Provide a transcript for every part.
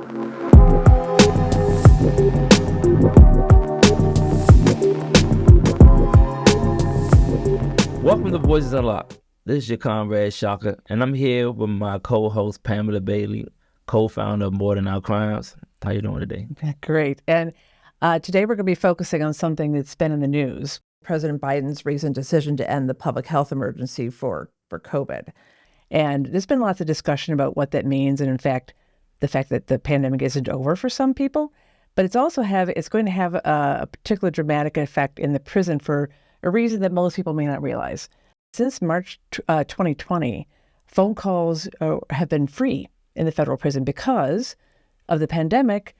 Welcome to Voices Unlocked. This is your comrade Shaka, and I'm here with my co-host Pamela Bailey, co-founder of More Than Our Crimes. How you doing today? Great. And today we're going to be focusing on something that's been in the news. President Biden's recent decision to end the public health emergency for COVID. And there's been lots of discussion about what that means. And in fact, the fact that the pandemic isn't over for some people, but it's going to have a particular dramatic effect in the prison for a reason that most people may not realize. Since March 2020, phone calls have been free in the federal prison because of the pandemic.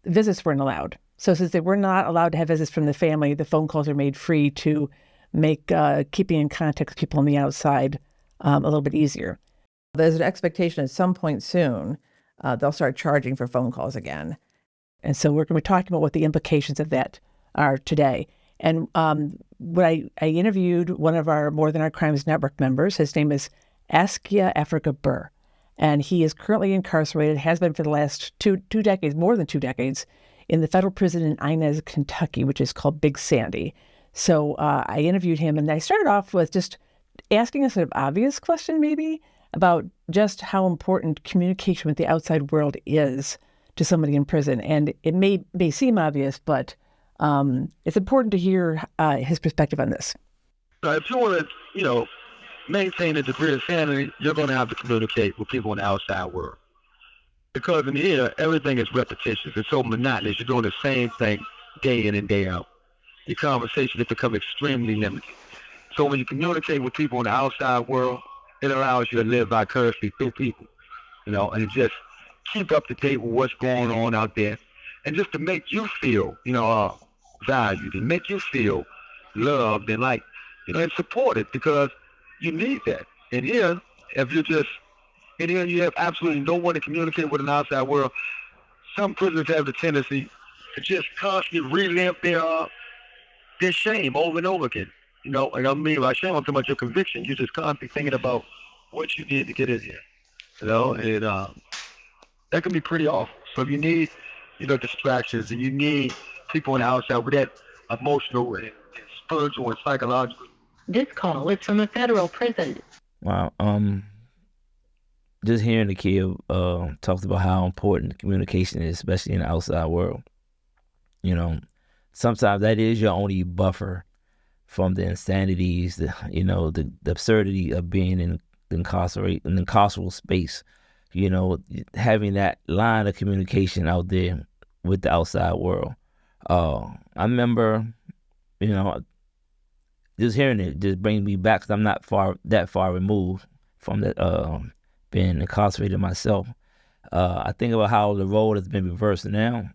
Visits weren't allowed. So since they were not allowed to have visits from the family, the phone calls are made free to make keeping in contact with people on the outside a little bit easier. There's an expectation at some point soon they'll start charging for phone calls again. And so we're going to be talking about what the implications of that are today. And when I interviewed one of our More Than Our Crimes Network members. His name is Askia, Afrika-Ber. And he is currently incarcerated, has been for the last two decades, more than 2 decades, in the federal prison in Inez, Kentucky, which is called Big Sandy. So I interviewed him, and I started off with just asking a sort of obvious question, maybe, about just how important communication with the outside world is to somebody in prison. And it may seem obvious, but it's important to hear his perspective on this. If you want to, maintain a degree of sanity, you're going to have to communicate with people in the outside world. Because in here, everything is repetitious. It's so monotonous. You're doing the same thing day in and day out. Your conversation has become extremely limited. So when you communicate with people in the outside world, it allows you to live vicariously through people, and just keep up to date with what's going on out there. And just to make you feel, valued and make you feel loved and and supported, because you need that. And here, if you're just, you have absolutely no one to communicate with an outside world. Some prisoners have the tendency to just constantly relive their shame over and over again. And I mean by shame, I'm talking about your conviction. You're just constantly thinking about what you did to get in here. And that can be pretty awful. So you need, distractions, and you need people on the outside with that emotional and spiritual and psychological. This call is from a federal prison. Wow. Just hearing the kid talks about how important communication is, especially in the outside world. Sometimes that is your only buffer from the insanities, the absurdity of being in the carceral space. Having that line of communication out there with the outside world. I remember, just hearing it just brings me back, because I'm not that far removed from the being incarcerated myself. I think about how the role has been reversed now,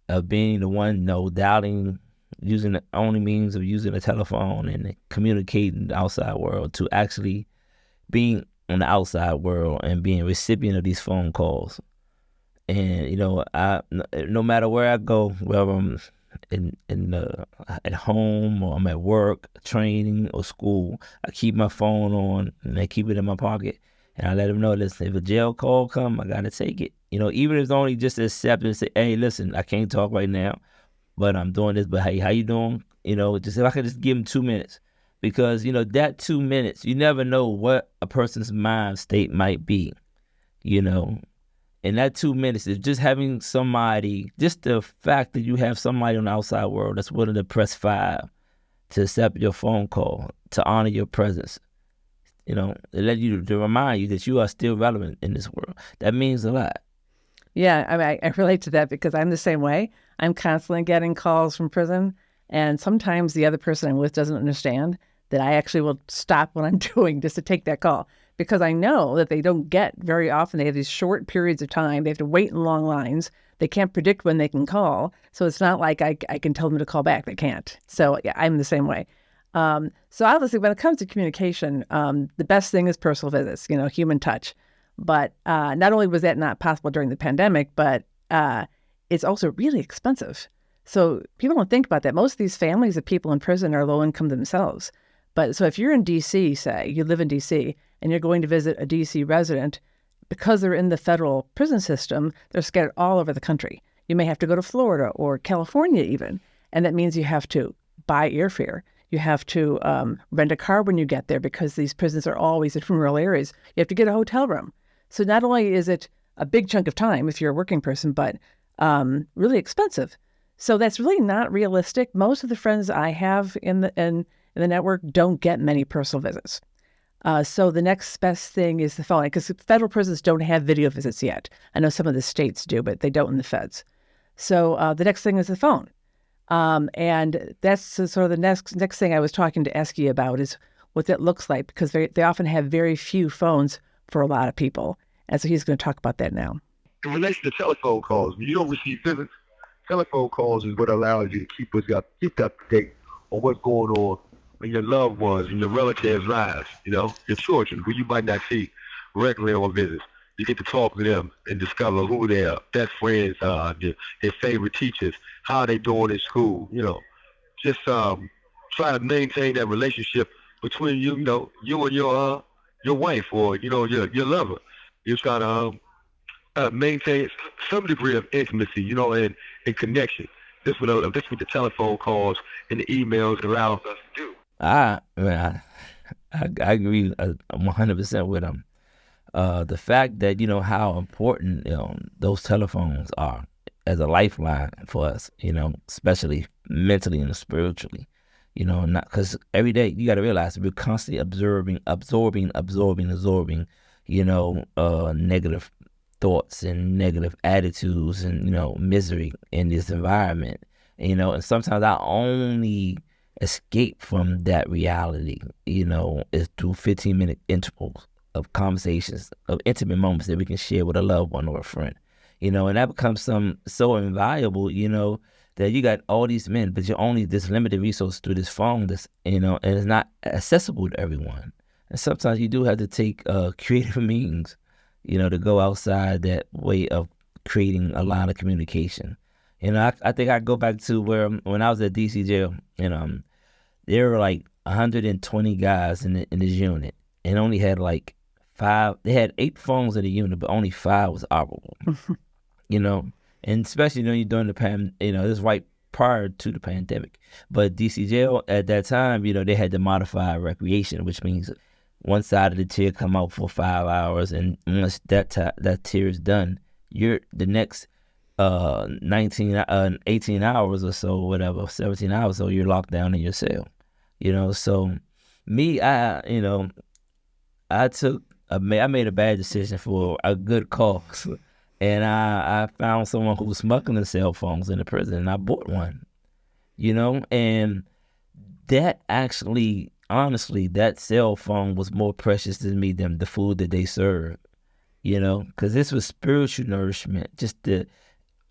of being the one, doubting, using the only means of using a telephone and communicating the outside world, to actually being on the outside world and being a recipient of these phone calls. And no matter where I go, whether I'm at home or I'm at work, training or school, I keep my phone on and I keep it in my pocket, and I let them know, listen, if a jail call come, I gotta take it. Even if it's only just to accept and say, hey, listen, I can't talk right now, but I'm doing this. But hey, how you doing? Just if I could just give them 2 minutes, because that 2 minutes, you never know what a person's mind state might be. And that 2 minutes is just having somebody, just the fact that you have somebody on the outside world that's willing to press 5 to accept your phone call, to honor your presence, to remind you that you are still relevant in this world. That means a lot. Yeah, I relate to that, because I'm the same way. I'm constantly getting calls from prison, and sometimes the other person I'm with doesn't understand that I actually will stop what I'm doing just to take that call, because I know that they don't get very often. They have these short periods of time. They have to wait in long lines. They can't predict when they can call. So it's not like I can tell them to call back. They can't. So yeah, I'm the same way. So obviously, when it comes to communication, the best thing is personal visits, human touch. But not only was that not possible during the pandemic, but it's also really expensive. So people don't think about that. Most of these families of people in prison are low income themselves. But so if you're in D.C., say, you live in D.C., and you're going to visit a D.C. resident, because they're in the federal prison system, they're scattered all over the country. You may have to go to Florida or California even, and that means you have to buy airfare. You have to rent a car when you get there because these prisons are always in rural areas. You have to get a hotel room. So not only is it a big chunk of time if you're a working person, but really expensive. So that's really not realistic. Most of the friends I have in the network don't get many personal visits. So the next best thing is the phone, because federal prisons don't have video visits yet. I know some of the states do, but they don't in the feds. So the next thing is the phone. And that's sort of the next thing I was talking to Askia about is what that looks like, because they often have very few phones for a lot of people. And so he's going to talk about that now. In relation to telephone calls, when you don't receive visits, telephone calls is what allows you to keep up to date on what's going on in your loved ones and your relatives' lives, your children, who you might not see regularly on visits. You get to talk to them and discover who their best friends are, their favorite teachers, how they doing in school, just try to maintain that relationship between you and your wife or, your lover. You're trying to maintain some degree of intimacy, and connection. This what the telephone calls and the emails allow us to do. I agree 100% with him. The fact that how important those telephones are as a lifeline for us, especially mentally and spiritually, not because every day you got to realize we're constantly absorbing, negative thoughts and negative attitudes and misery in this environment, and sometimes our only escape from that reality, is through 15-minute intervals of conversations, of intimate moments that we can share with a loved one or a friend, and that becomes so invaluable, that you got all these men, but you're only this limited resource through this phone that's, and it's not accessible to everyone. And sometimes you do have to take creative means, to go outside that way of creating a line of communication. I think I go back to when I was at DC jail, there were like 120 guys in this unit, and only had like 5. They had 8 phones in the unit, but only 5 was operable. And especially you're during the this is right prior to the pandemic. But DC jail at that time, they had the modified recreation, which means one side of the tier come out for 5 hours, and once that tier is done, you're the next 18 hours or so, whatever, 17 hours, so you're locked down in your cell. So me, I made a bad decision for a good cause, and I found someone who was smuggling cell phones in the prison, and I bought one. And that actually, honestly, that cell phone was more precious to me than the food that they served. Because this was spiritual nourishment, just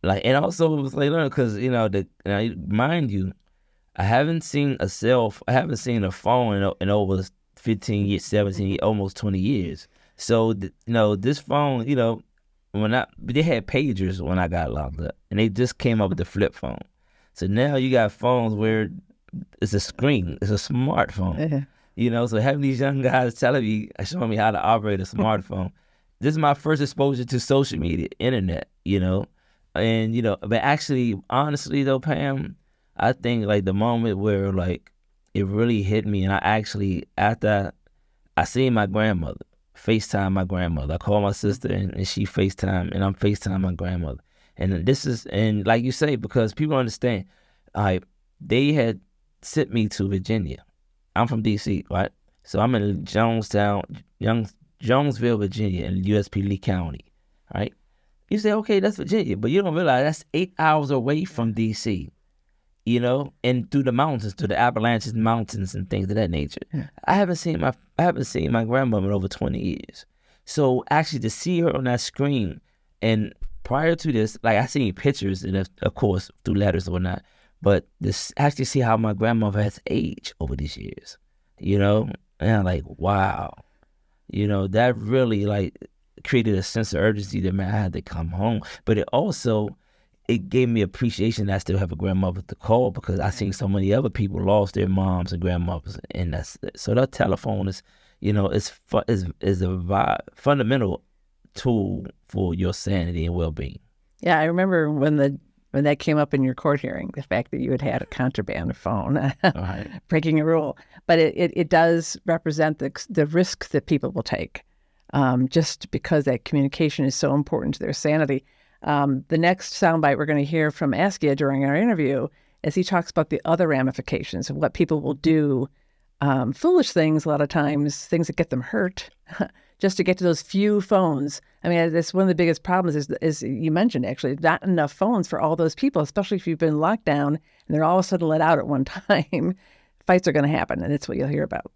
and also it was because mind you, I haven't seen a phone in over 15 years, 17 years, almost 20 years. So this phone, they had pagers when I got locked up, and they just came up with the flip phone. So now you got phones where it's a screen, it's a smartphone. So having these young guys showing me how to operate a smartphone. This is my first exposure to social media, internet, and but actually, honestly though, Pam, I think like the moment where it really hit me, and I actually, after I seen my grandmother, FaceTime my grandmother. I called my sister and she FaceTime, and I'm FaceTime my grandmother. And like you say, because people understand, they had sent me to Virginia. I'm from DC, right? So I'm in Jonesville, Virginia, in USP Lee County, right? You say, okay, that's Virginia, but you don't realize that's 8 hours away from DC, and through the mountains, through the Appalachian Mountains and things of that nature. Yeah. I haven't seen my grandmother in over 20 years. So actually to see her on that screen, and prior to this, I seen pictures, and of course through letters or whatnot, but this actually see how my grandmother has aged over these years, and I'm like, wow, that really created a sense of urgency that I had to come home. But it gave me appreciation that I still have a grandmother to call, because I seen so many other people lost their moms and grandmothers, and so that telephone is, is a fundamental tool for your sanity and well-being. Yeah, I remember when that came up in your court hearing, the fact that you had a contraband phone, All right. breaking a rule. But it does represent the risk that people will take, just because that communication is so important to their sanity. The next soundbite we're going to hear from Askia during our interview is he talks about the other ramifications of what people will do, foolish things a lot of times, things that get them hurt, just to get to those few phones. I mean, that's one of the biggest problems is you mentioned, actually, not enough phones for all those people, especially if you've been locked down and they're all of a sudden let out at one time. Fights are going to happen, and that's what you'll hear about.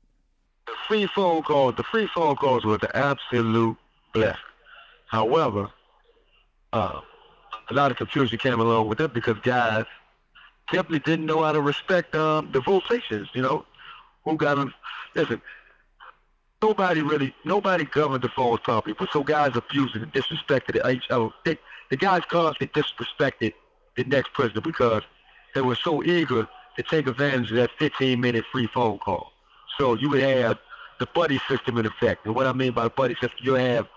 The free phone calls were the absolute blessing. However, a lot of confusion came along with it because guys simply didn't know how to respect the vote stations, who got them. Listen, nobody governed the phones properly, but so guys abused it and disrespected it. The guys constantly disrespected the next president because they were so eager to take advantage of that 15-minute free phone call. So you would have the buddy system in effect. And what I mean by buddy system, you have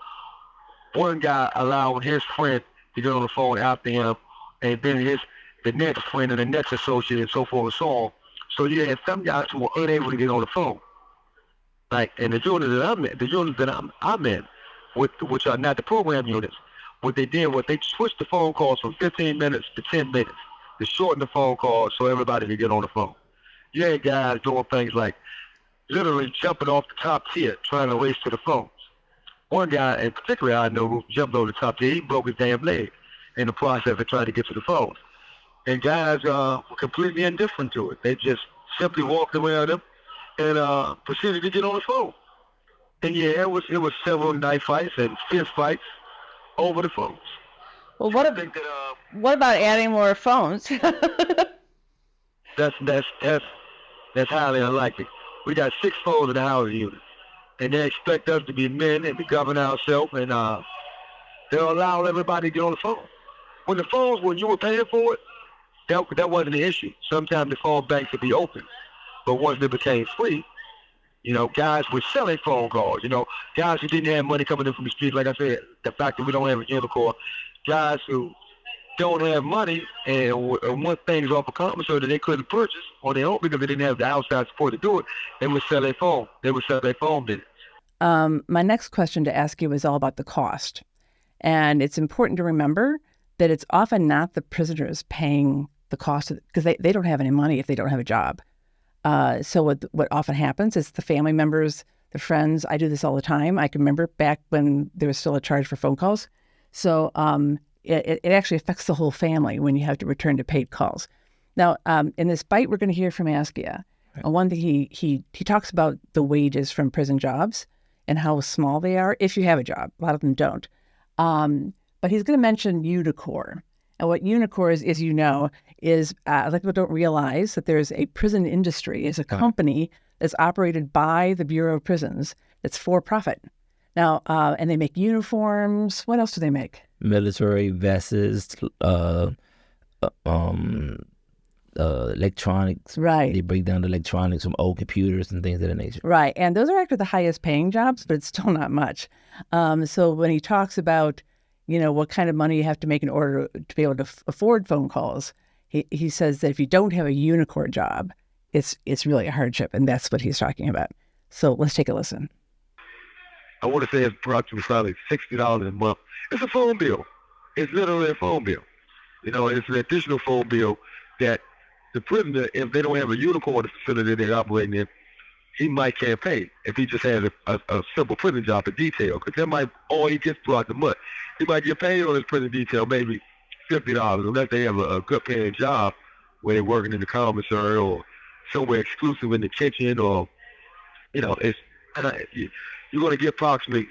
one guy allowing his friend to get on the phone after him, and then the next friend and the next associate and so forth and so on. So you had some guys who were unable to get on the phone. Like, and the units that I'm in, which are not the program units, what they did was they switched the phone calls from 15 minutes to 10 minutes to shorten the phone calls so everybody could get on the phone. You had guys doing things like literally jumping off the top tier, trying to race to the phones. One guy in particular I know who jumped over the top tier, he broke his damn leg in the process of trying to get to the phones. And guys were completely indifferent to it. They just simply walked around him and proceeded to get on the phone. And yeah, it was several knife fights and fist fights over the phones. Well, what about adding more phones? That's highly unlikely. We got 6 phones in the housing unit, and they expect us to be men and to govern ourselves, and they'll allow everybody to get on the phone. When you were paying for it, that wasn't the issue. Sometimes the phone banks would be open, but once it became free, guys were selling phone calls. Guys who didn't have money coming in from the streets, like I said, the fact that we don't have an intercore, guys who don't have money and want things off a commissary that they couldn't purchase on their own because they didn't have the outside support to do it, they would sell their phone. They would sell their phone business. My next question to ask you is all about the cost. And it's important to remember that it's often not the prisoners paying the cost because they don't have any money if they don't have a job. So what often happens is the family members, the friends, I do this all the time. I can remember back when there was still a charge for phone calls. So it actually affects the whole family when you have to return to paid calls. Now, in this bite, we're going to hear from Askia. Right. One thing he talks about the wages from prison jobs and how small they are if you have a job. A lot of them don't. But he's going to mention Unicore. And what Unicore is is a lot of people don't realize that there's a prison industry, is a company that's operated by the Bureau of Prisons that's for profit. Now, and they make uniforms. What else do they make? Military vests, electronics. Right. They break down the electronics from old computers and things of that nature. Right. And those are actually the highest paying jobs, but it's still not much. So when he talks about, what kind of money you have to make in order to be able to afford phone calls, he says that if you don't have a Unicore job, it's really a hardship. And that's what he's talking about. So let's take a listen. I want to say it's approximately $60 a month. It's a phone bill. It's literally a phone bill. It's an additional phone bill that the prisoner, if they don't have a unicorn facility they're operating in, he might can't pay if he just has a simple prison job for detail. Because that might all he gets throughout the month. He might get paid on his prison detail maybe $50 unless they have a good paying job where they're working in the commissary or somewhere exclusive in the kitchen or, you're going to get approximately,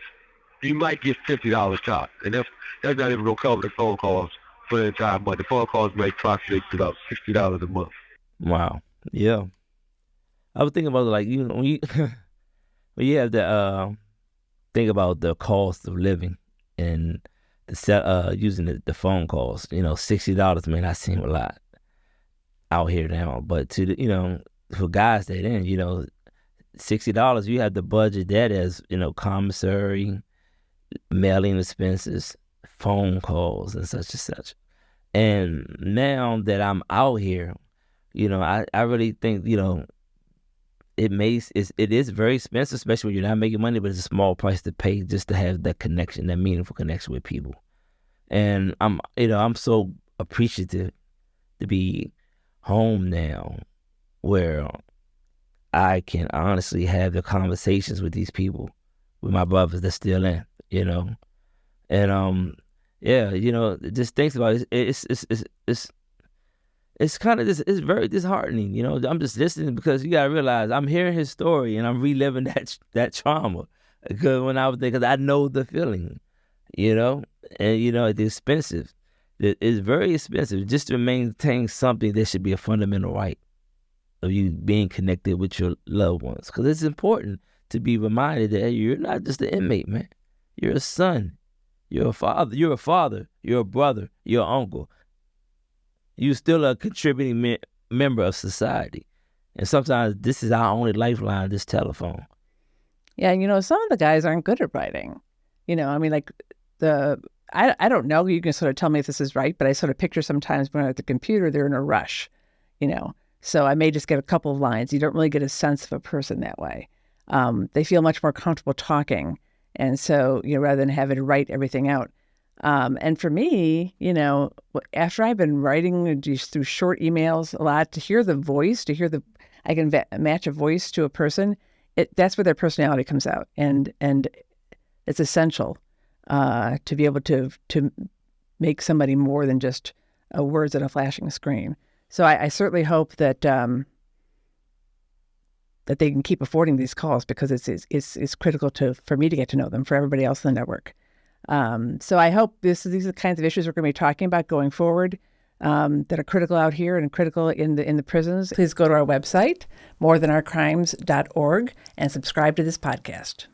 you might get $50 top. And that's not even going to cover the phone calls for the entire month. The phone calls make approximately about $60 a month. Wow. Yeah. I was thinking about when you when you have to think about the cost of living and using the phone calls. $60 may not seem a lot out here now, but for guys that $60 you have to budget that as commissary, mailing expenses, phone calls, and such and such. And now that I'm out here, I really think, it is very expensive, especially when you're not making money, but it's a small price to pay just to have that connection, that meaningful connection with people. And I'm so appreciative to be home now, where I can honestly have the conversations with these people, with my brothers that's still in, and yeah, just thinks about it. It's kind of this. It's very disheartening. I'm just listening because you gotta realize I'm hearing his story and I'm reliving that trauma. Because when I was there, because I know the feeling, and it's expensive. It's very expensive just to maintain something that should be a fundamental right of you being connected with your loved ones. Because it's important to be reminded that you're not just an inmate, man. You're a son. You're a father. You're a brother. You're an uncle. You're still a contributing member of society. And sometimes this is our only lifeline, this telephone. Yeah, some of the guys aren't good at writing. I mean, like I don't know. You can sort of tell me if this is right, but I sort of picture sometimes when I'm at the computer, they're in a rush, So I may just get a couple of lines. You don't really get a sense of a person that way. They feel much more comfortable talking. And so, rather than having to write everything out. And for me, after I've been writing just through short emails a lot, to hear the voice, I can match a voice to a person, that's where their personality comes out. And it's essential to be able to make somebody more than just words on a flashing screen. So I certainly hope that that they can keep affording these calls, because it's critical for me to get to know them, for everybody else in the network. So I hope these are the kinds of issues we're going to be talking about going forward, that are critical out here and critical in the prisons. Please go to our website, morethanourcrimes.org, and subscribe to this podcast.